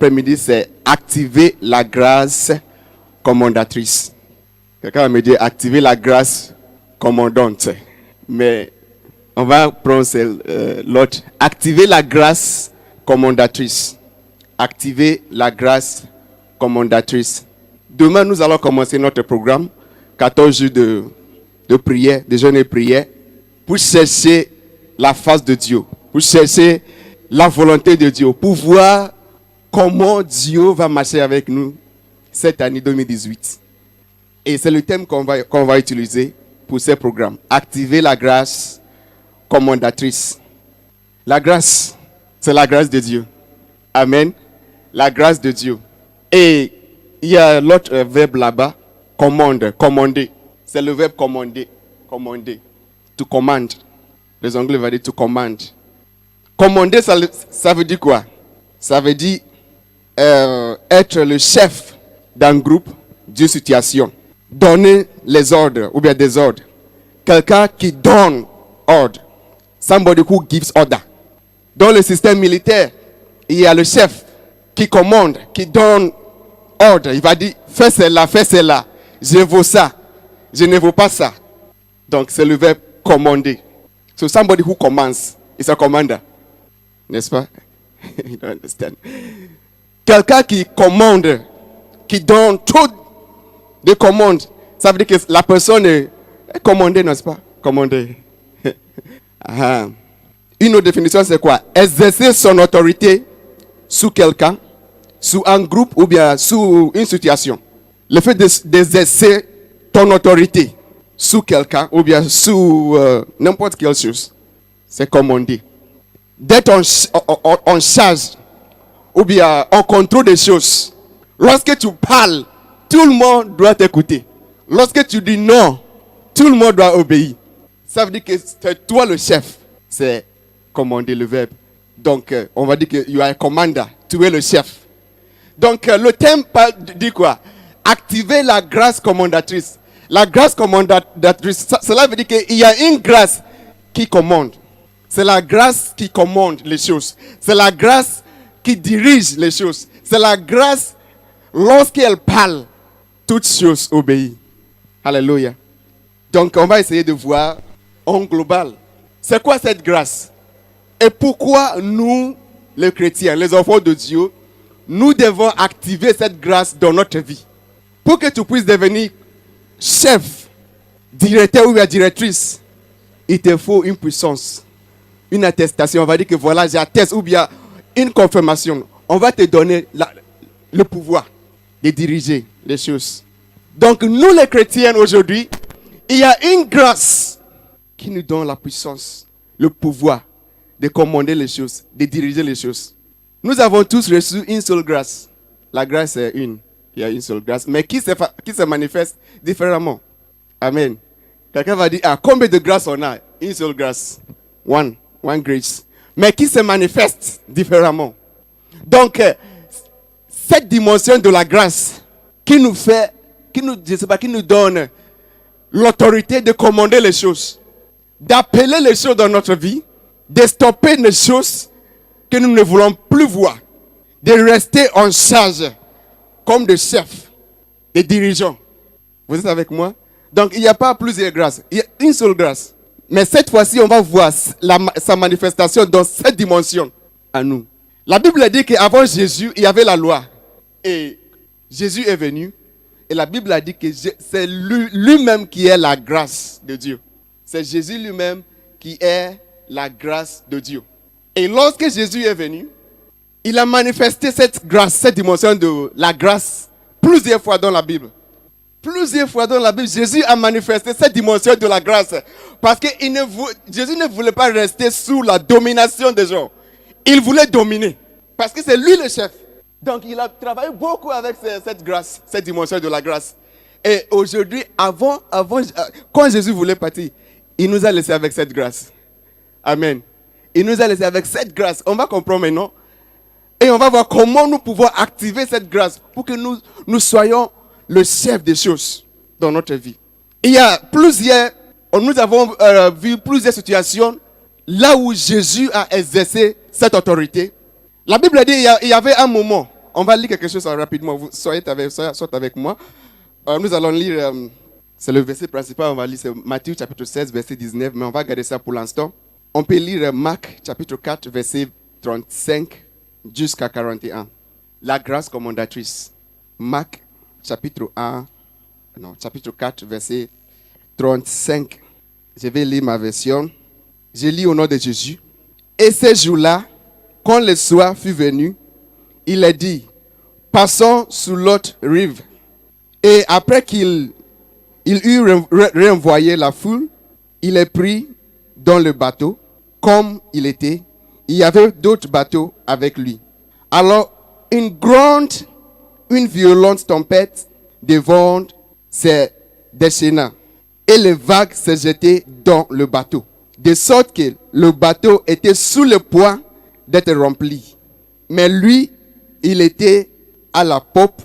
après-midi, c'est activer la grâce commandatrice. Quelqu'un va me dire activer la grâce commandante. Mais on va prendre l'autre. Activer la grâce commandatrice. Activer la grâce commandatrice. Demain, nous allons commencer notre programme. 14 jours de prière, de jeûne et prière. Pour chercher la face de Dieu. Pour chercher la volonté de Dieu. Pour voir comment Dieu va marcher avec nous cette année 2018. Et c'est le thème qu'on va utiliser pour ce programme. Activer la grâce commandatrice. La grâce, c'est la grâce de Dieu. Amen. La grâce de Dieu. Et il y a l'autre verbe là-bas, commande, commander. C'est le verbe commander, commander. To command. Les Anglais vont dire to command. Commander, ça veut dire quoi? Ça veut dire être le chef d'un groupe, d'une situation. Donner les ordres ou bien des ordres. Quelqu'un qui donne ordre. Somebody who gives order. Dans le système militaire, il y a le chef qui commande, qui donne ordre. Il va dire, fais cela. Je veux ça. Je ne veux pas ça. Donc, c'est le verbe commander. So, somebody who commands is a commander. N'est-ce pas? You don't understand. Quelqu'un qui commande, qui donne trop de commandes, ça veut dire que la personne est commandée, n'est-ce pas? Commandée. Une autre définition, c'est quoi? Exercer son autorité sous quelqu'un, sous un groupe ou bien sous une situation. Le fait d'exercer ton autorité sous quelqu'un ou bien sous n'importe quelle chose, c'est commander. D'être en charge ou bien en contrôle des choses. Lorsque tu parles, tout le monde doit t'écouter. Lorsque tu dis non, tout le monde doit obéir. Ça veut dire que c'est toi le chef. C'est commander le verbe. Donc, on va dire que you are a commander. Tu es le chef. Donc, le thème dit quoi? Activer la grâce commandatrice. La grâce commandatrice, cela veut dire qu'il y a une grâce qui commande. C'est la grâce qui commande les choses. C'est la grâce qui dirige les choses. C'est la grâce, lorsqu'elle parle, toutes choses obéissent. Alléluia. Donc, on va essayer de voir en global. C'est quoi cette grâce? Et pourquoi nous, les chrétiens, les enfants de Dieu, nous devons activer cette grâce dans notre vie? Pour que tu puisses devenir chef, directeur ou directrice, il te faut une puissance, une attestation. On va dire que voilà, j'atteste, ou bien une confirmation. On va te donner le pouvoir de diriger les choses. Donc, nous les chrétiens aujourd'hui, il y a une grâce qui nous donne la puissance, le pouvoir de commander les choses, de diriger les choses. Nous avons tous reçu une seule grâce. La grâce est une. Il y a une seule grâce, mais qui se manifeste différemment. Amen. Quelqu'un va dire, combien de grâces on a? Une seule grâce. One grace. Mais qui se manifeste différemment. Donc, cette dimension de la grâce qui nous donne l'autorité de commander les choses, d'appeler les choses dans notre vie, de stopper les choses que nous ne voulons plus voir, de rester en charge comme des chefs, des dirigeants. Vous êtes avec moi? Donc, il n'y a pas plusieurs grâces. Il y a une seule grâce. Mais cette fois-ci, on va voir sa manifestation dans cette dimension à nous. La Bible dit qu'avant Jésus, il y avait la loi. Et Jésus est venu. Et la Bible a dit que c'est lui-même qui est la grâce de Dieu. C'est Jésus lui-même qui est la grâce de Dieu. Et lorsque Jésus est venu, il a manifesté cette grâce, cette dimension de la grâce plusieurs fois dans la Bible. Plusieurs fois dans la Bible, Jésus a manifesté cette dimension de la grâce. Parce que Jésus ne voulait pas rester sous la domination des gens. Il voulait dominer. Parce que c'est lui le chef. Donc il a travaillé beaucoup avec cette grâce, cette dimension de la grâce. Et aujourd'hui, quand Jésus voulait partir, il nous a laissé avec cette grâce. Amen. Il nous a laissé avec cette grâce. On va comprendre maintenant. Et on va voir comment nous pouvons activer cette grâce pour que nous soyons le chef des choses dans notre vie. Nous avons vu plusieurs situations là où Jésus a exercé cette autorité. La Bible dit qu'il y avait un moment on va lire quelque chose rapidement. Vous soyez avec moi. Nous allons lire, c'est le verset principal, on va lire, c'est Matthieu chapitre 16, verset 19, mais on va garder ça pour l'instant. On peut lire Marc chapitre 4, verset 35 jusqu'à 41. La grâce commandatrice. Marc chapitre 4, verset 35. Je vais lire ma version. Je lis au nom de Jésus. Et ces jours-là, quand le soir fut venu, il a dit, passons sur l'autre rive. Et après qu'il eut renvoyé la foule, il est pris dans le bateau, comme il était. Il y avait d'autres bateaux avec lui. Alors, une violente tempête de vent s'est déchaîna, et les vagues se jetaient dans le bateau, de sorte que le bateau était sous le poids d'être rempli. Mais lui, il était à la pope,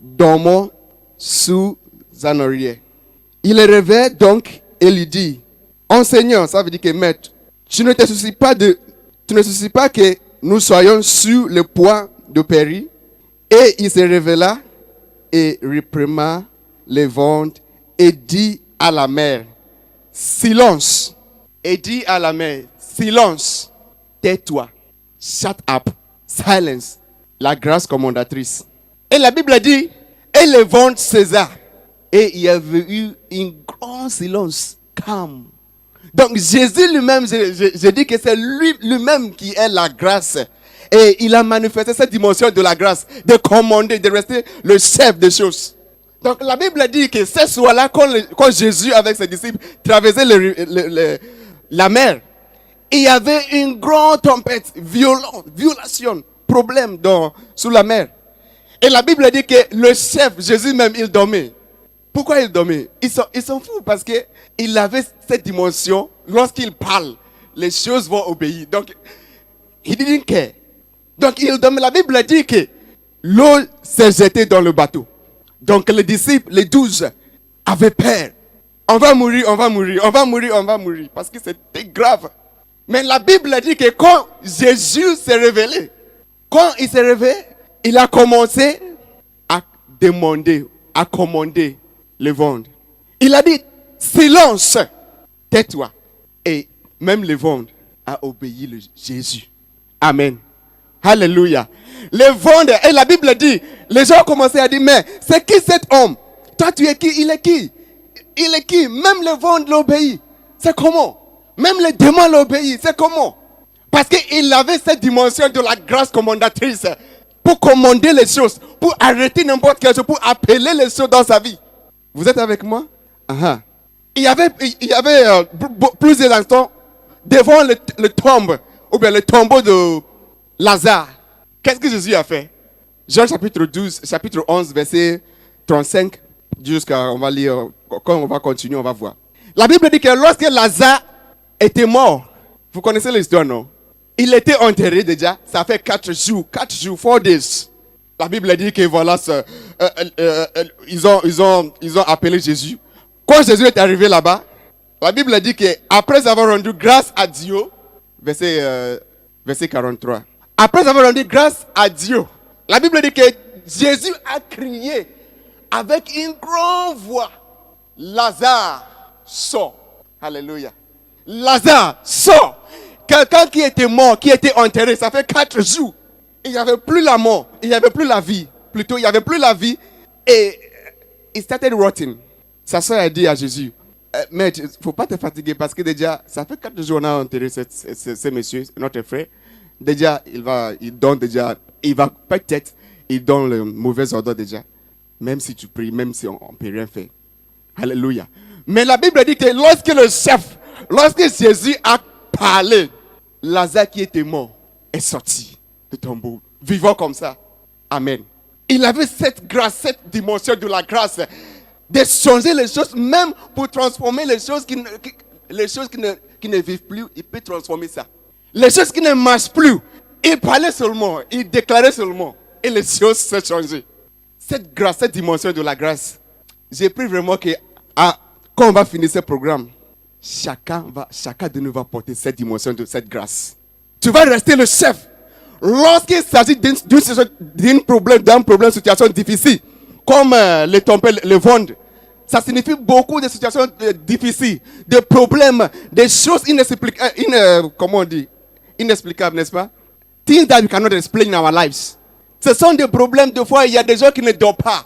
dormant sous un oreiller. Il le réveilla donc et lui dit, enseignant, ça veut dire que maître, tu ne soucies pas que nous soyons sous le poids de périr. Et il se révéla et réprima les vents et dit à la mer, silence. Et dit à la mer, silence, tais-toi, shut up, silence, la grâce commandatrice. Et la Bible dit, et le vent cessa. Et il y avait eu un grand silence, calme. Donc Jésus lui-même, je dis que c'est lui-même qui est la grâce. Et il a manifesté cette dimension de la grâce, de commander, de rester le chef des choses. Donc la Bible dit que ce soir-là, quand Jésus avec ses disciples traversait la mer, il y avait une grande tempête, violation, problème sous la mer. Et la Bible dit que le chef, Jésus même, il dormait. Pourquoi il dormait? Il s'en fout parce qu'il avait cette dimension. Lorsqu'il parle, les choses vont obéir. Donc, il didn't care. Donc, il dormait. La Bible dit que l'eau s'est jetée dans le bateau. Donc, les disciples, les 12, avaient peur. On va mourir, on va mourir, on va mourir, on va mourir. Parce que c'était grave. Mais la Bible dit que quand Jésus s'est révélé, quand il s'est réveillé, il a commencé à demander, à commander le vent. Il a dit, silence, tais-toi. Et même le vent a obéi à Jésus. Amen. Alléluia. Le vent, et la Bible dit, les gens ont commencé à dire, mais c'est qui cet homme? Toi tu es qui? Il est qui? Il est qui? Même le vent l'obéit. C'est comment? Même les démons l'obéissent. C'est comment? Parce qu'il avait cette dimension de la grâce commandatrice pour commander les choses, pour arrêter n'importe quelle chose, pour appeler les choses dans sa vie. Vous êtes avec moi? Il y avait plusieurs instants devant le tombe, ou bien le tombeau de Lazare. Qu'est-ce que Jésus a fait? Jean chapitre 11, verset 35, jusqu'à, on va lire, quand on va continuer, on va voir. La Bible dit que lorsque Lazare était mort, vous connaissez l'histoire, non? Il était enterré déjà, ça fait 4 jours, 4 days. La Bible dit que voilà, ils ont appelé Jésus. Quand Jésus est arrivé là-bas, la Bible dit qu'après avoir rendu grâce à Dieu, verset 43, après avoir rendu grâce à Dieu, la Bible dit que Jésus a crié avec une grande voix, Lazare, sort. Alléluia. Lazare, sort. Quelqu'un qui était mort, qui était enterré, ça fait 4 jours. Il n'y avait plus la mort, il n'y avait plus la vie. Plutôt, il n'y avait plus la vie. Et il started rotting. Sa soeur a dit à Jésus, mais il ne faut pas te fatiguer parce que déjà, ça fait 4 jours qu'on a enterré ce monsieur, notre frère. Déjà, il va peut-être, il donne le mauvais ordre déjà. Même si tu pries, même si on ne peut rien faire. Alléluia. Mais la Bible dit que lorsque Jésus a parlé, Lazare qui était mort est sorti de tombeau, vivant comme ça. Amen. Il avait cette grâce, cette dimension de la grâce, de changer les choses, même pour transformer les choses qui ne vivent plus, il peut transformer ça. Les choses qui ne marchent plus, il parlait seulement, il déclarait seulement, et les choses se changent. Cette grâce, cette dimension de la grâce, j'ai pris vraiment que quand on va finir ce programme, chacun de nous va porter cette dimension de cette grâce. Tu vas rester le chef. Lorsqu'il s'agit d'un problème, situation difficile, comme les tempêtes, les vents, ça signifie beaucoup de situations difficiles, de problèmes, des choses inexplicables, n'est-ce pas? Things that we cannot explain in our lives. Ce sont des problèmes, des fois, il y a des gens qui ne dorment pas.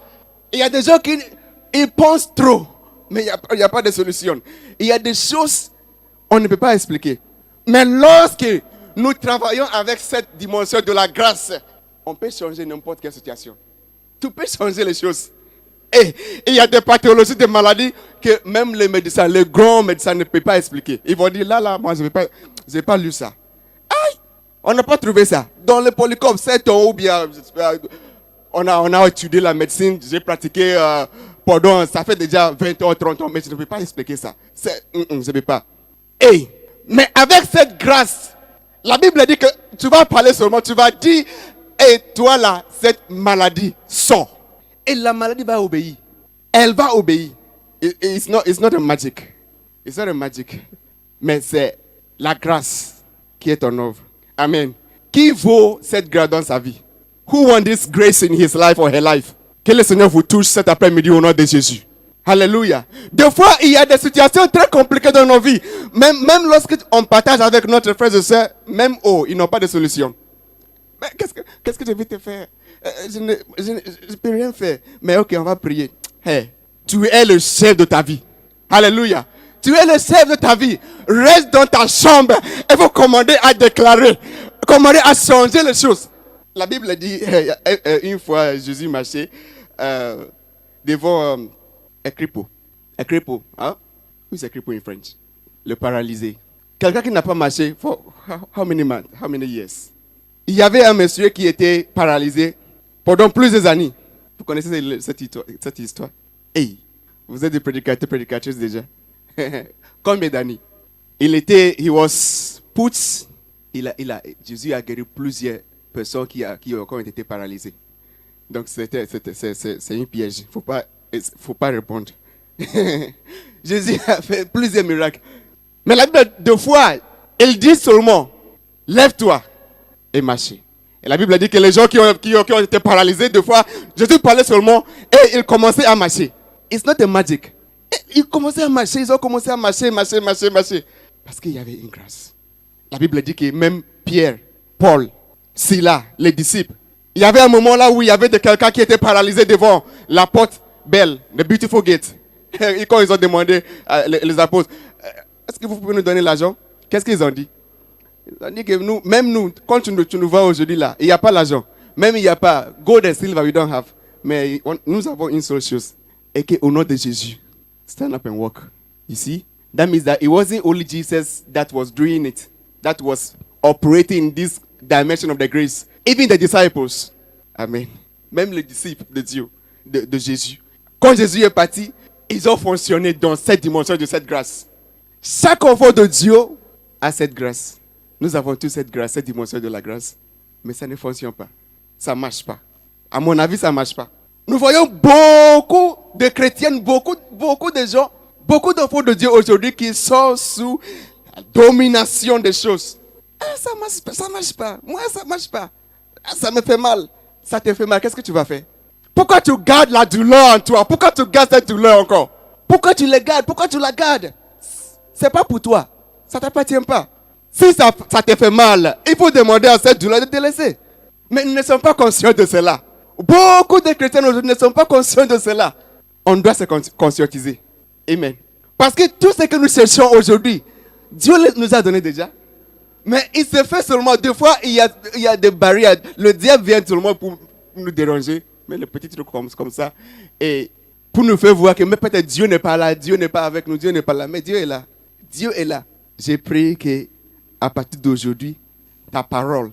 Il y a des gens qui ils pensent trop, mais il n'y a pas de solution. Il y a des choses on ne peut pas expliquer. Mais lorsque nous travaillons avec cette dimension de la grâce, on peut changer n'importe quelle situation. Tu peux changer les choses. Et il y a des pathologies, des maladies que même les médecins, les grands médecins ne peuvent pas expliquer. Ils vont dire, là, moi, je n'ai pas lu ça. Aïe, on n'a pas trouvé ça. Dans le Polycom, 7 ans ou bien, on a étudié la médecine, j'ai pratiqué pendant, ça fait déjà 20 ans, 30 ans, mais je ne peux pas expliquer ça. Je ne peux pas. Mais avec cette grâce, la Bible dit que tu vas parler seulement, tu vas dire, toi là, cette maladie sort. Et la maladie va obéir. Elle va obéir. It's not a magic. It's not a magic. Mais c'est la grâce qui est en œuvre. Amen. Qui vaut cette grâce dans sa vie? Who wants this grace in his life or her life? Que le Seigneur vous touche cet après-midi au nom de Jésus. Alléluia. Des fois, il y a des situations très compliquées dans nos vies. Même lorsqu'on partage avec notre frère et soeur, même ils n'ont pas de solution. Mais qu'est-ce que je vais te faire? Je ne peux rien faire. Mais ok, on va prier. Hey, tu es le chef de ta vie. Alléluia. Tu es le chef de ta vie. Reste dans ta chambre et vous commandez à déclarer. Commandez à changer les choses. La Bible dit, une fois Jésus marchait devant un cripple. Un cripple. Hein? Who's a cripple in French? Le paralysé. Quelqu'un qui n'a pas marché for how many months? How many years? Il y avait un monsieur qui était paralysé pendant plusieurs années. Vous connaissez cette histoire? Hey, vous êtes des prédicateurs, prédicatrices déjà. Combien d'années? Jésus a guéri plusieurs personnes qui ont encore été paralysées. Donc c'est un piège. Faut pas répondre. Jésus a fait plusieurs miracles. Mais la Bible, deux fois, il dit seulement, lève-toi et marchez. Et la Bible dit que les gens qui ont été paralysés, deux fois, Jésus parlait seulement et ils commençaient à marcher. It's not a magic. Ils commençaient à marcher, ils ont commencé à marcher. Parce qu'il y avait une grâce. La Bible dit que même Pierre, Paul, Silas, les disciples, il y avait un moment là où il y avait quelqu'un qui était paralysé devant la porte belle, the beautiful gate. Et quand ils ont demandé, les apôtres, est-ce que vous pouvez nous donner l'argent? Qu'est-ce qu'ils ont dit? Ils ont dit que nous, quand tu nous vois aujourd'hui là, il n'y a pas l'argent. Même il n'y a pas gold and silver, we don't have. Mais nous avons une seule chose. Et qu'au nom de Jésus, stand up and walk. You see? That means that it wasn't only Jesus that was doing it, that was operating in this dimension of the grace. Even the disciples. Amen. Même les disciples de Dieu, de Jésus. Quand Jésus est parti, ils ont fonctionné dans cette dimension de cette grâce. Chaque enfant de Dieu a cette grâce. Nous avons tous cette grâce, cette dimension de la grâce. Mais ça ne fonctionne pas. Ça ne marche pas. À mon avis, ça ne marche pas. Nous voyons beaucoup de chrétiennes, beaucoup de gens, beaucoup d'enfants de Dieu aujourd'hui qui sont sous la domination des choses. Ça ne marche pas. Moi, ça ne marche pas. Ça me fait mal. Ça te fait mal. Qu'est-ce que tu vas faire? Pourquoi tu gardes la douleur en toi? Pourquoi tu gardes cette douleur encore? Pourquoi tu la gardes? Pourquoi tu la gardes? C'est pas pour toi. Ça ne t'appartient pas. Si ça te fait mal, il faut demander à cette douleur de te laisser. Mais nous ne sommes pas conscients de cela. Beaucoup de chrétiens aujourd'hui ne sont pas conscients de cela. On doit se conscientiser. Amen. Parce que tout ce que nous cherchons aujourd'hui, Dieu nous a donné déjà. Mais il se fait seulement, deux fois, il y a des barrières. Le diable vient seulement pour nous déranger. Mais le petit truc comme ça. Et pour nous faire voir que mais peut-être Dieu n'est pas là, Dieu n'est pas avec nous, Dieu n'est pas là. Mais Dieu est là. Dieu est là. J'ai prié qu'à partir d'aujourd'hui, ta parole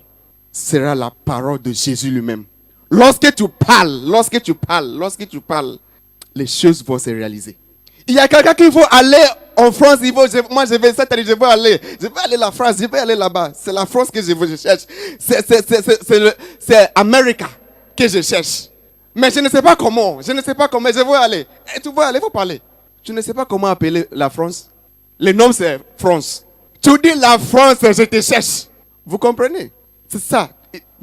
sera la parole de Jésus lui-même. Lorsque tu parles, les choses vont se réaliser. Il y a quelqu'un qui veut aller en France, moi je vais aller la France, je vais aller là-bas. C'est la France que je cherche. C'est America que je cherche. Mais je ne sais pas comment, je veux aller. Et tu veux aller, il faut parler. Je ne sais pas comment appeler la France. Le nom c'est France. Tu dis la France, je te cherche. Vous comprenez? C'est ça.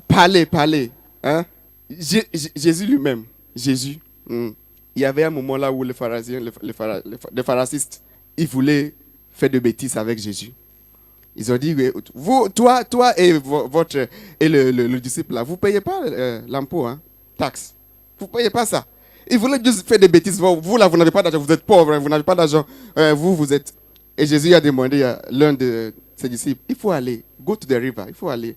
Parler. Hein? Jésus lui-même, Jésus, il y avait un moment là où les pharisiens, les pharasistes, ils voulaient faire de bêtises avec Jésus. Ils ont dit, vous, toi et votre et le disciple là, vous ne payez pas l'impôt, hein, taxe. Vous ne payez pas ça. Ils voulaient juste faire des bêtises. Vous là, vous n'avez pas d'argent, vous êtes pauvre, vous n'avez pas d'argent. Vous êtes. Et Jésus a demandé à l'un de ses disciples, il faut aller, go to the river, il faut aller,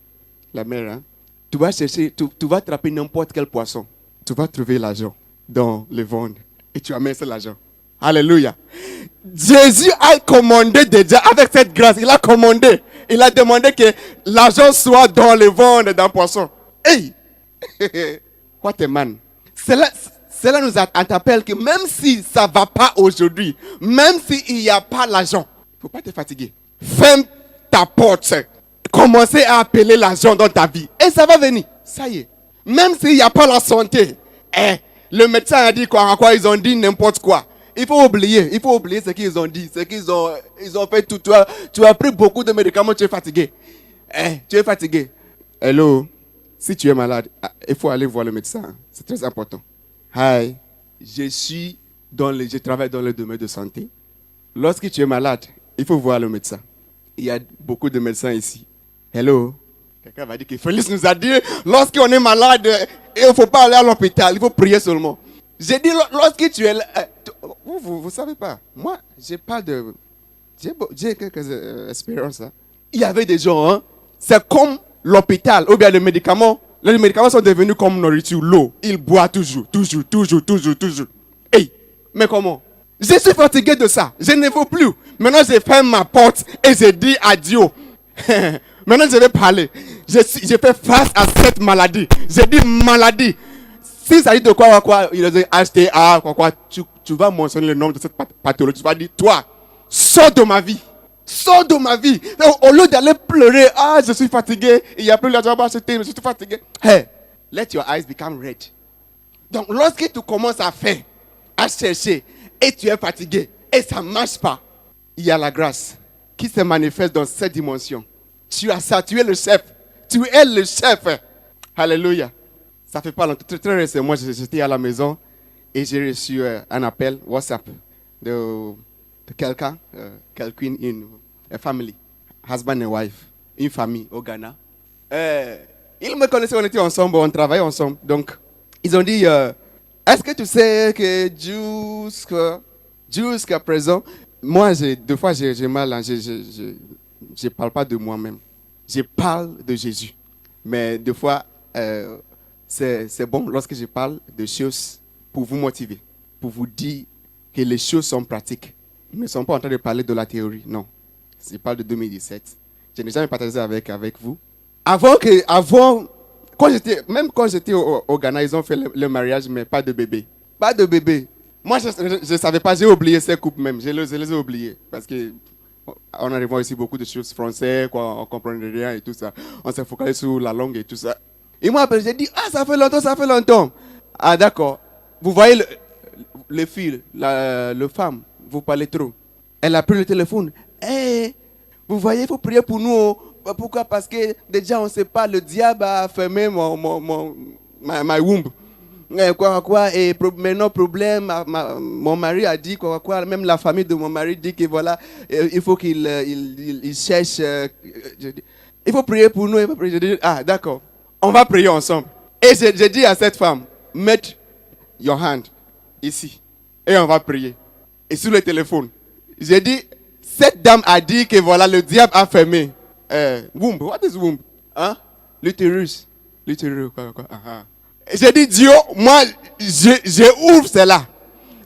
la mer, hein. Tu vas chercher, tu vas attraper n'importe quel poisson. Tu vas trouver l'argent dans le ventre et tu amènes cet argent. Alléluia. Jésus a commandé déjà avec cette grâce. Il a commandé. Il a demandé que l'argent soit dans le ventre d'un poisson. Hey! What a man. Cela nous appelle que même si ça ne va pas aujourd'hui, même s'il n'y a pas l'argent, il ne faut pas te fatiguer. Ferme ta porte. Commencez à appeler l'argent dans ta vie. Et ça va venir. Ça y est. Même s'il n'y a pas la santé. Le médecin a dit quoi, ils ont dit n'importe quoi. Il faut oublier ce qu'ils ont dit. Ils ont fait tout. Tu as pris beaucoup de médicaments, tu es fatigué. Tu es fatigué. Hello. Si tu es malade, il faut aller voir le médecin. C'est très important. Hi. Je travaille dans le domaine de santé. Lorsque tu es malade, il faut voir le médecin. Il y a beaucoup de médecins ici. Hello. Quelqu'un va dire que Félix nous a dit, lorsqu'on est malade, il ne faut pas aller à l'hôpital, il faut prier seulement. J'ai dit, lorsque tu es là, vous ne savez pas. Moi, j'ai quelques expériences. Hein. Il y avait des gens, hein, c'est comme l'hôpital, ou bien les médicaments. Les médicaments sont devenus comme nourriture, l'eau. Ils boivent toujours. Hey, mais comment? Je suis fatigué de ça. Je ne veux plus. Maintenant, j'ai fermé ma porte et j'ai dit adieu. Maintenant, je vais parler. Je fais face à cette maladie. J'ai dit maladie. Si ça dit de quoi, il a dit HTA, tu vas mentionner le nom de cette pathologie. Tu vas dire, toi, sors de ma vie. Sors de ma vie. Au lieu d'aller pleurer, je suis fatigué, il n'y a plus l'argent à acheter, je suis fatigué. Hey, let your eyes become red. Donc, lorsque tu commences à faire, à chercher, et tu es fatigué, et ça ne marche pas, il y a la grâce qui se manifeste dans cette dimension. Tu as ça, tu es le chef. Tu es le chef. Alléluia. Ça fait pas longtemps. Très récemment, j'étais à la maison et j'ai reçu un appel WhatsApp de quelqu'un, une family, husband and wife, une famille au Ghana. Ils me connaissaient, on était ensemble, on travaillait ensemble. Donc, ils ont dit, est-ce que tu sais que jusqu'à présent, moi, deux fois, j'ai mal, hein, je ne parle pas de moi-même. Je parle de Jésus. Mais des fois, c'est bon lorsque je parle de choses pour vous motiver, pour vous dire que les choses sont pratiques. Ils ne sont pas en train de parler de la théorie, non. Je parle de 2017. Je n'ai jamais partagé avec vous. Même quand j'étais au Ghana, ils ont fait le mariage, mais pas de bébé. Pas de bébé. Moi, je ne savais pas, j'ai oublié ces couples même. Je les ai oubliés. Parce que on arrive ici beaucoup de choses français, on ne comprenait rien et tout ça. On s'est focalisé sur la langue et tout ça. Et moi, après, j'ai dit, ça fait longtemps. Ah, d'accord. Vous voyez le fil, le femme, vous parlez trop. Elle a pris le téléphone. Vous voyez, il faut prier pour nous. Pourquoi? Parce que déjà, on ne sait pas, le diable a fermé my womb. Et maintenant, problème, mon mari a dit même la famille de mon mari dit que voilà, il faut qu'il cherche. Il faut prier pour nous. Je dis, d'accord, on va prier ensemble. Et j'ai dit à cette femme, mets your hand ici et on va prier. Et sur le téléphone, j'ai dit, cette dame a dit que voilà, le diable a fermé. Womb, what is womb? Hein? L'utérus. L'utérus, quoi. J'ai dit, Dieu, moi, j'ouvre cela.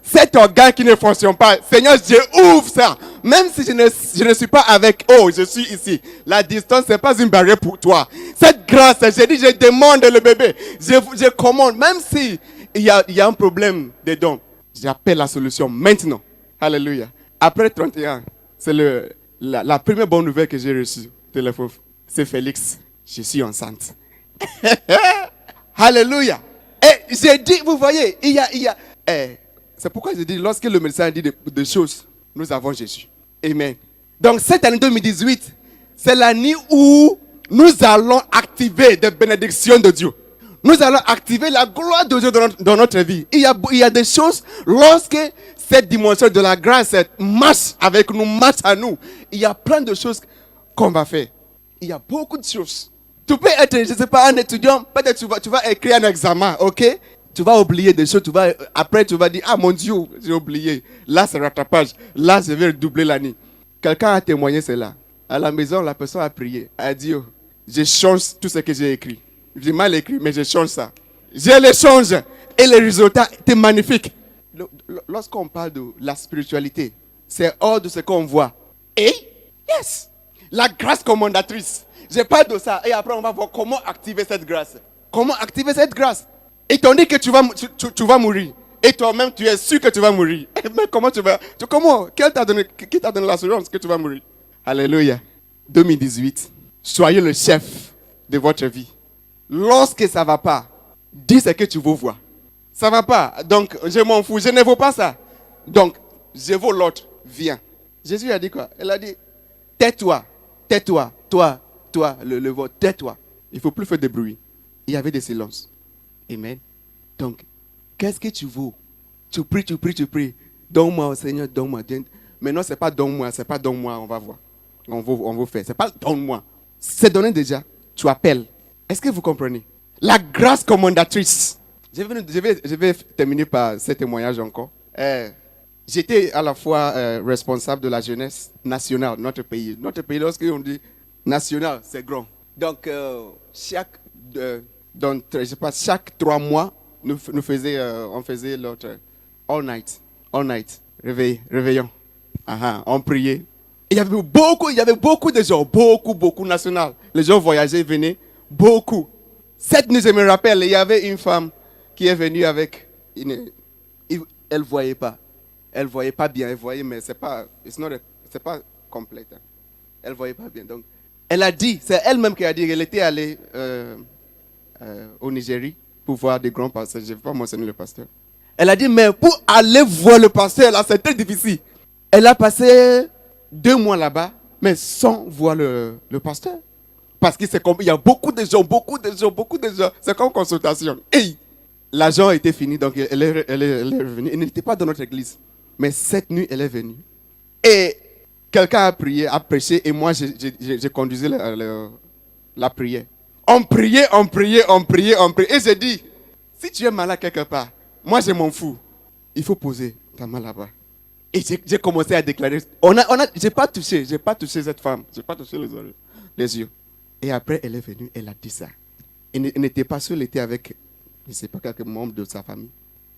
Cet organe qui ne fonctionne pas, Seigneur, j'ouvre ça. Même si je ne suis pas avec, je suis ici. La distance, ce n'est pas une barrière pour toi. Cette grâce, j'ai dit, je demande le bébé. Je commande, même si il y a un problème dedans, j'appelle la solution maintenant. Alléluia. Après 31, c'est la première bonne nouvelle que j'ai reçue. Téléphone, c'est Félix. Je suis enceinte. Alléluia. Et j'ai dit, vous voyez, il y a c'est pourquoi je dis, lorsque le médecin dit des choses, nous avons Jésus. Amen. Donc cette année 2018, c'est l'année où nous allons activer des bénédictions de Dieu. Nous allons activer la gloire de Dieu dans notre vie. Il y a des choses, lorsque cette dimension de la grâce marche avec nous, marche à nous, il y a plein de choses qu'on va faire. Il y a beaucoup de choses. Tu peux être, je ne sais pas, un étudiant, peut-être tu vas écrire un examen, ok? Tu vas oublier des choses, après tu vas dire, ah mon Dieu, j'ai oublié. Là, c'est rattrapage. Là, je vais redoubler l'année. Quelqu'un a témoigné cela. À la maison, la personne a prié. Elle a dit, oh, je change tout ce que j'ai écrit. J'ai mal écrit, mais je change ça. Je le change. Et le résultat était magnifique. Lorsqu'on parle de la spiritualité, c'est hors de ce qu'on voit. Et, yes, la grâce commandatrice. Je parle de ça. Et après, on va voir comment activer cette grâce. Comment activer cette grâce. Et t'ont dit que tu vas mourir. Et toi-même, tu es sûr que tu vas mourir. Mais comment tu vas... Comment? Qui t'a donné l'assurance que tu vas mourir? Alléluia. 2018. Soyez le chef de votre vie. Lorsque ça ne va pas, dis ce que tu veux voir. Ça ne va pas. Donc, je m'en fous. Je ne veux pas ça. Donc, je veux l'autre. Viens. Jésus a dit quoi? Elle a dit, tais-toi. Tais-toi. Toi, le vôtre. Tais-toi. Il ne faut plus faire de bruit. Il y avait des silences. Amen. Donc, qu'est-ce que tu veux? Tu pries. Donne-moi, Seigneur, donne-moi. Maintenant, ce n'est pas donne-moi, on va voir. On veut faire. Ce n'est pas donne-moi. C'est donné déjà. Tu appelles. Est-ce que vous comprenez? La grâce commandatrice. Je vais terminer par ce témoignage encore. J'étais à la fois responsable de la jeunesse nationale, notre pays. Notre pays, lorsqu'on dit national, c'est grand. Donc, chaque 3 mois, on faisait l'autre all night, réveillon. On priait. Il y avait beaucoup de gens, beaucoup national. Les gens voyageaient, venaient, beaucoup. Cette nuit, je me rappelle, il y avait une femme qui est venue avec elle voyait pas bien, elle voyait, mais c'est pas complète. Elle voyait pas bien. Donc, elle a dit, c'est elle-même qui a dit qu'elle était allée au Nigeria pour voir des grands pasteurs. Je ne vais pas mentionner le pasteur. Elle a dit, mais pour aller voir le pasteur, là, c'est très difficile. Elle a passé 2 mois là-bas, mais sans voir le pasteur. Parce qu'il y a beaucoup de gens. C'est comme consultation. Et l'argent était fini, donc elle est revenue. Elle n'était pas dans notre église. Mais cette nuit, elle est venue. Et quelqu'un a prié, a prêché, et moi, j'ai conduisé la prière. On priait. Et j'ai dit, si tu es malade quelque part, moi, je m'en fous. Il faut poser ta main là-bas. Et j'ai commencé à déclarer. Je n'ai pas touché cette femme. Je n'ai pas touché les yeux. Et après, elle est venue, elle a dit ça. Elle n'était pas seule, elle était avec, je ne sais pas, quelques membres de sa famille.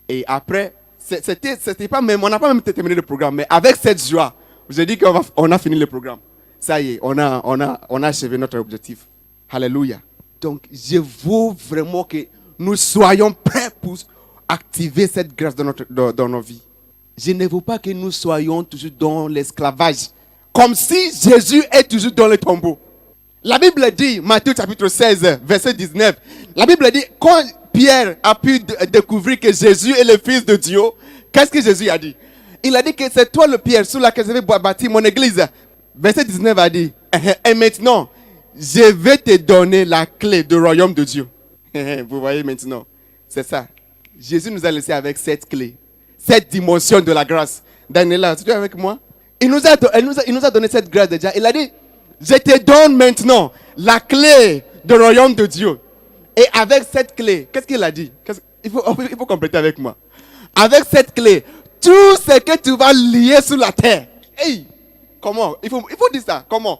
Et après, c'était pas même, on n'a pas même terminé le programme, mais avec cette joie, je dis qu'on a fini le programme. Ça y est, on a achevé notre objectif. Alléluia. Donc, je veux vraiment que nous soyons prêts pour activer cette grâce dans nos vies. Je ne veux pas que nous soyons toujours dans l'esclavage. Comme si Jésus est toujours dans le tombeau. La Bible dit, Matthieu chapitre 16, verset 19, la Bible dit, quand Pierre a pu découvrir que Jésus est le Fils de Dieu, qu'est-ce que Jésus a dit? Il a dit que c'est toi le Pierre sur laquelle je vais bâtir mon église. Verset 19 a dit, et maintenant, je vais te donner la clé du royaume de Dieu. Vous voyez maintenant, c'est ça. Jésus nous a laissé avec cette clé, cette dimension de la grâce. Daniela, tu es avec moi? Il nous a donné cette grâce déjà. Il a dit, je te donne maintenant la clé du royaume de Dieu. Et avec cette clé, qu'est-ce qu'il a dit? Il faut compléter avec moi. Avec cette clé, tout ce que tu vas lier sur la terre. Hey, comment? Il faut dire ça. Comment?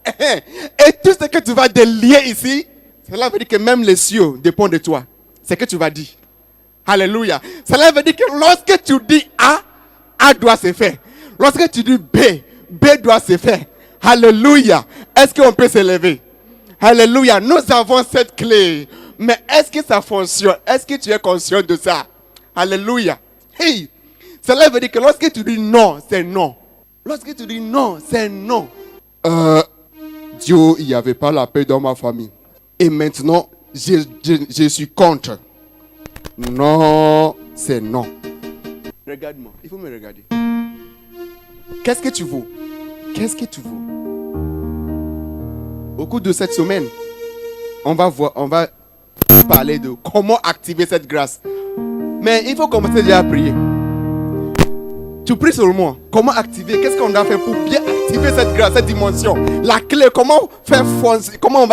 Et tout ce que tu vas délier ici, cela veut dire que même les cieux dépendent de toi. C'est ce que tu vas dire. Alléluia. Cela veut dire que lorsque tu dis A, A doit se faire. Lorsque tu dis B, B doit se faire. Alléluia. Est-ce qu'on peut se lever? Alléluia. Nous avons cette clé. Mais est-ce que ça fonctionne? Est-ce que tu es conscient de ça? Alléluia. Hey. Cela veut dire que lorsque tu dis non, c'est non. Lorsque tu dis non, c'est non. Dieu, il n'y avait pas la paix dans ma famille. Et maintenant, je suis contre. Non, c'est non. Regarde-moi. Il faut me regarder. Qu'est-ce que tu veux? Qu'est-ce que tu veux? Au cours de cette semaine, on va parler de comment activer cette grâce. Mais il faut commencer déjà à prier. Tu pries seulement. Comment activer? Qu'est-ce qu'on doit faire pour bien activer cette grâce, cette dimension? La clé, comment faire foncer? Comment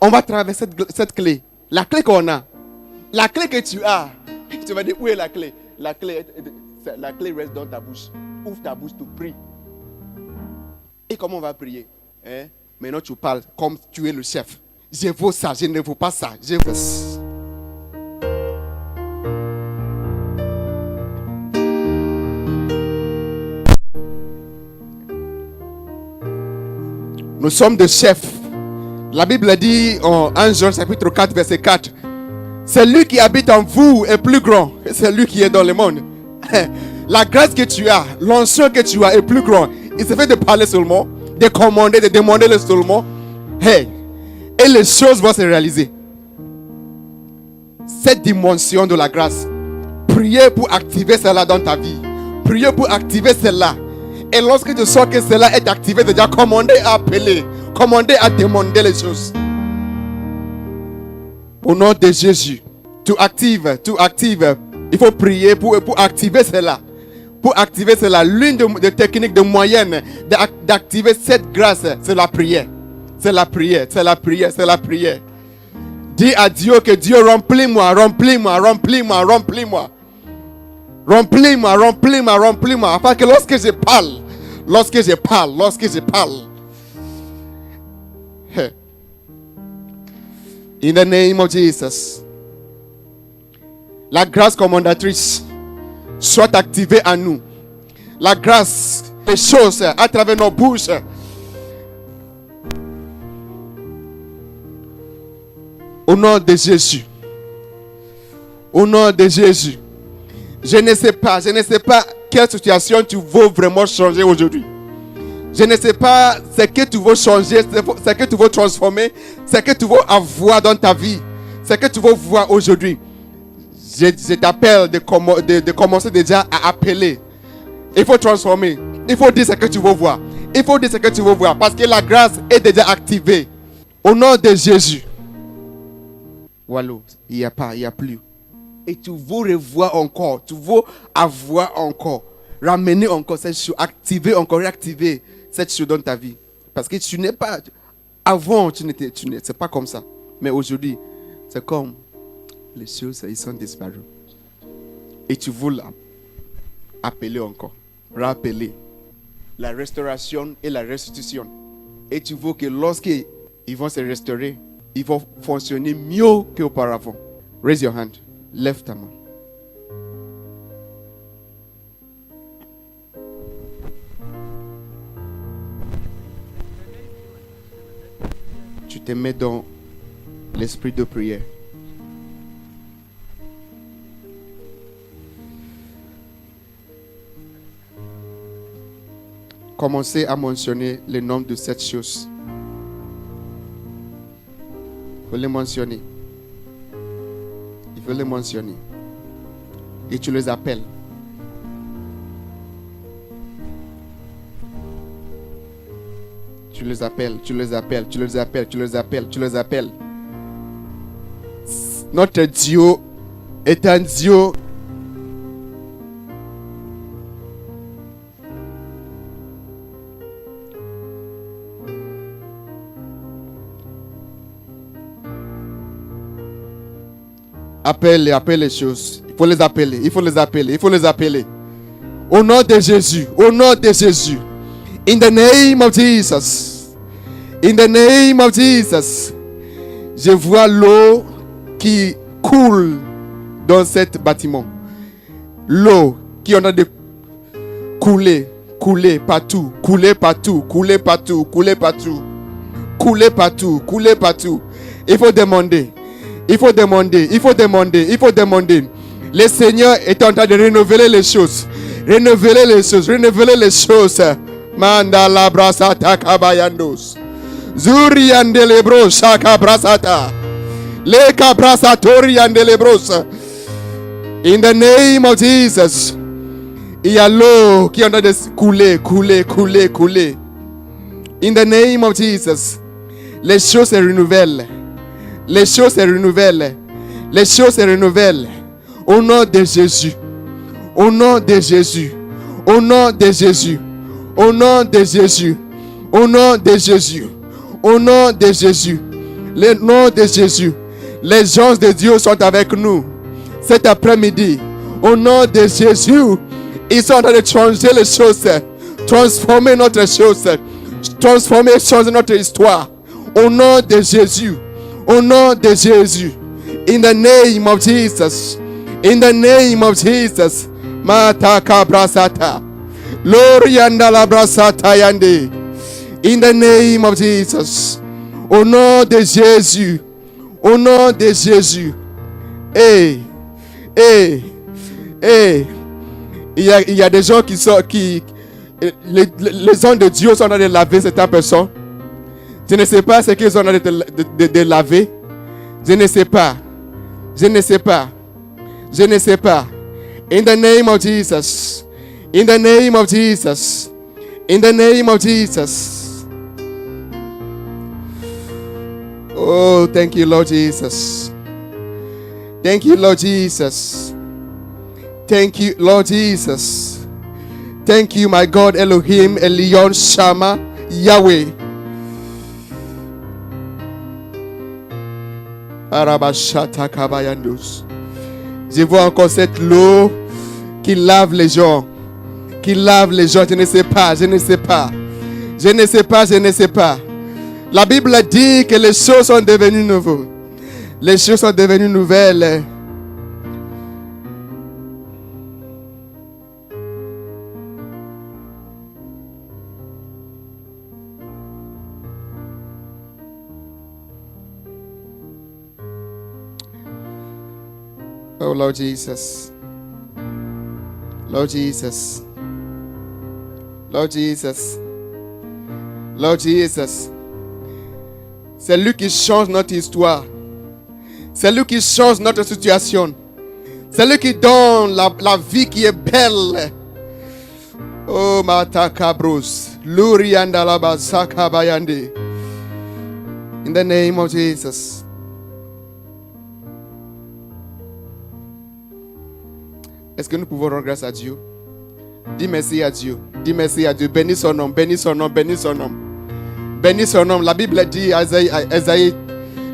on va traverser cette clé? La clé qu'on a. La clé que tu as. Tu vas dire, où est la clé? La clé reste dans ta bouche. Ouvre ta bouche, tu pries. Et comment on va prier? Maintenant tu parles comme tu es le chef. Je veux ça, je ne veux pas ça. Je veux ça. Nous sommes des chefs. La Bible dit en 1 Jean chapitre 4 verset 4. Celui qui habite en vous est plus grand que celui qui est dans le monde. La grâce que tu as, l'onction que tu as est plus grand. Il suffit de parler seulement, de commander, de demander le seulement. Hey, et les choses vont se réaliser. Cette dimension de la grâce, priez pour activer cela dans ta vie. Priez pour activer cela. Et lorsque tu sens que cela est activé, déjà commandez à appeler, commandez à demander les choses. Au nom de Jésus, tu actives. Il faut prier pour activer cela. Pour activer cela, l'une des techniques, de moyens d'activer cette grâce, c'est la prière. C'est la prière, c'est la prière, c'est la prière. Dis à Dieu que Dieu remplis-moi, remplis-moi, remplis-moi, remplis-moi. Remplis-moi, remplis-moi, remplis-moi. Afin que lorsque je parle. In the name of Jesus. La grâce commandatrice soit activée en nous. La grâce, les choses à travers nos bouches. Au nom de Jésus. Au nom de Jésus. Je ne sais pas quelle situation tu veux vraiment changer aujourd'hui. Je ne sais pas ce que tu veux changer, ce que tu veux transformer, ce que tu veux avoir dans ta vie, ce que tu veux voir aujourd'hui. Je t'appelle de commencer déjà à appeler. Il faut transformer. Il faut dire ce que tu veux voir. Il faut dire ce que tu veux voir. Parce que la grâce est déjà activée. Au nom de Jésus. Voilà, il n'y a plus. Et tu veux revoir encore. Tu veux avoir encore. Ramener encore cette chose. Activer encore. Réactiver cette chose dans ta vie. Parce que tu n'es pas... Avant, c'est pas comme ça. Mais aujourd'hui, c'est comme... Les choses, ils sont disparues. Et tu veux appeler encore. Rappeler. La restauration et la restitution. Et tu veux que lorsqu'ils vont se restaurer, ils vont fonctionner mieux qu'auparavant. Raise your hand. Lève ta main. Tu te mets dans l'esprit de prière. Commencez à mentionner le nom de cette chose. Il faut les mentionner. Il faut les mentionner. Et tu les appelles. Tu les appelles, tu les appelles, tu les appelles, tu les appelles, tu les appelles. Notre Dieu est un Dieu appelle les choses. Il faut les appeler, il faut les appeler, il faut les appeler. Au nom de Jésus, au nom de Jésus. In the name of Jesus. In the name of Jesus. Je vois l'eau qui coule dans cet bâtiment. L'eau qui en a de couler partout, couler partout, couler partout, couler partout, couler partout, couler partout. Il faut demander. Il faut demander, il faut demander, il faut demander. Le Seigneur est en train de renouveler les choses. Renouveler les choses, renouveler les choses. Mandala brasata kabayandos. Zuri andelebro shaka brasata. Leka brasatori andelebros. In the name of Jesus. Il y a l'eau qui est en train de couler. In the name of Jesus. Les choses se renouvellent. Les choses se renouvellent. Les choses se renouvellent. Au nom de Jésus. Au nom de Jésus. Au nom de Jésus. Au nom de Jésus. Au nom de Jésus. Au nom de Jésus. Le nom de Jésus. Les gens de Dieu sont avec nous cet après-midi. Au nom de Jésus. Ils sont en train de changer les choses. Transformer notre chose. Transformer, changer notre histoire. Au nom de Jésus. Au nom de Jésus. In the name of Jesus. In the name of Jesus. Mataka brasata. Lorianda la brasata yande. In the name of Jesus. Au nom de Jésus. Au nom de Jésus. Il y a des gens qui sont... les hommes de Dieu sont en train de laver cette personne. Je ne sais pas ce qu'ils sont en train de laver. Je ne sais pas. Je ne sais pas. Je ne sais pas. In the name of Jesus. In the name of Jesus. In the name of Jesus. Oh, thank you, Lord Jesus. Thank you, Lord Jesus. Thank you, Lord Jesus. Thank you, my God, Elohim, Elion, Shama, Yahweh. Arabashata kabayandus. Je vois encore cette eau qui lave les gens. Qui lave les gens. Je ne sais pas, je ne sais pas. Je ne sais pas, je ne sais pas. La Bible dit que les choses sont devenues nouvelles. Les choses sont devenues nouvelles. Oh Lord Jesus. Lord Jesus. Lord Jesus. Lord Jesus. C'est lui qui change notre histoire. C'est lui qui change notre situation. C'est lui qui donne la vie qui est belle. Oh Mataka Bruce. Lurianda Labasaka Bayande. In the name of Jesus. Est-ce que nous pouvons rendre grâce à Dieu? Dis merci à Dieu. Dis merci à Dieu. Bénis son nom, bénis son nom, bénis son nom. Bénis son nom. La Bible dit, Esaïe,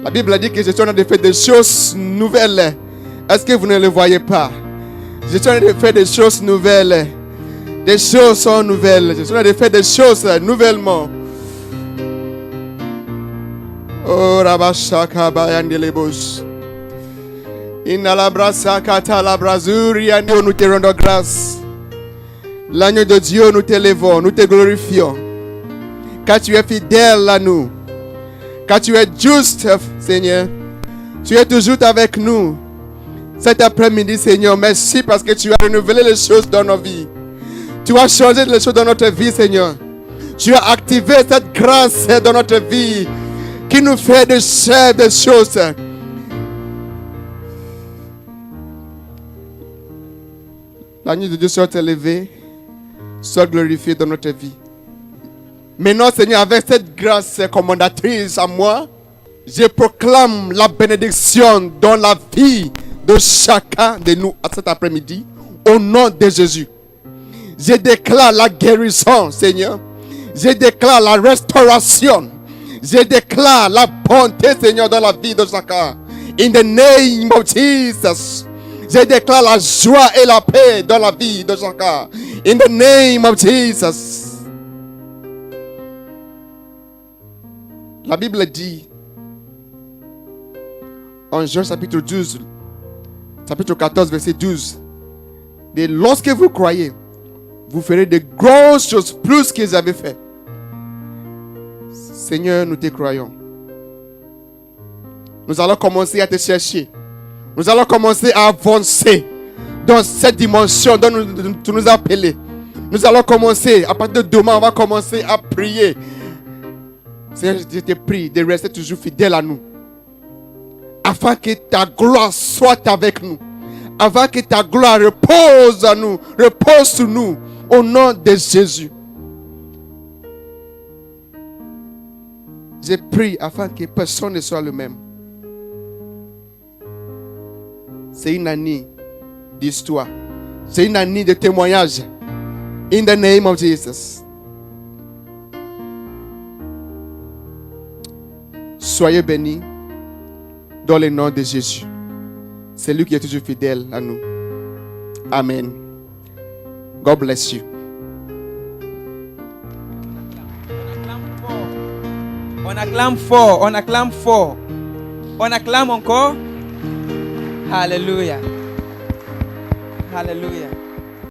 la Bible dit que je suis en train de faire des choses nouvelles. Est-ce que vous ne le voyez pas? Je suis en train de faire des choses nouvelles. Des choses sont nouvelles. Je suis en train de faire des choses nouvellement. Oh, Rabashaka Bayandelebos. In alabrasakata labrazuri, nous te rendons grâce. L'agneau de Dieu, nous t'élevons, nous te glorifions. Car tu es fidèle à nous. Car tu es juste, Seigneur. Tu es toujours avec nous. Cet après-midi, Seigneur, merci parce que tu as renouvelé les choses dans nos vies. Tu as changé les choses dans notre vie, Seigneur. Tu as activé cette grâce dans notre vie qui nous fait de faire des choses. L'agneau de Dieu soit élevé, soit glorifié dans notre vie. Maintenant, Seigneur, avec cette grâce commandatrice à moi, je proclame la bénédiction dans la vie de chacun de nous à cet après-midi, au nom de Jésus. Je déclare la guérison, Seigneur. Je déclare la restauration. Je déclare la bonté, Seigneur, dans la vie de chacun. In the name of Jesus. Je déclare la joie et la paix dans la vie de chacun. In the name of Jesus. La Bible dit, en Jean chapitre 12, chapitre 14, verset 12, et lorsque vous croyez, vous ferez de grosses choses plus qu'ils avaient fait. Seigneur, nous te croyons. Nous allons commencer à te chercher. Nous allons commencer à avancer dans cette dimension dont tu nous as appelés. Nous allons commencer, à partir de demain, on va commencer à prier. Seigneur, je te prie de rester toujours fidèle à nous. Afin que ta gloire soit avec nous. Afin que ta gloire repose à nous, repose sur nous. Au nom de Jésus. Je prie afin que personne ne soit le même. C'est une année d'histoire. C'est une année de témoignage. In the name of Jesus. Soyez bénis dans le nom de Jésus. C'est lui qui est toujours fidèle à nous. Amen. God bless you. On acclame fort, on acclame fort. On acclame encore. Alléluia. Alléluia.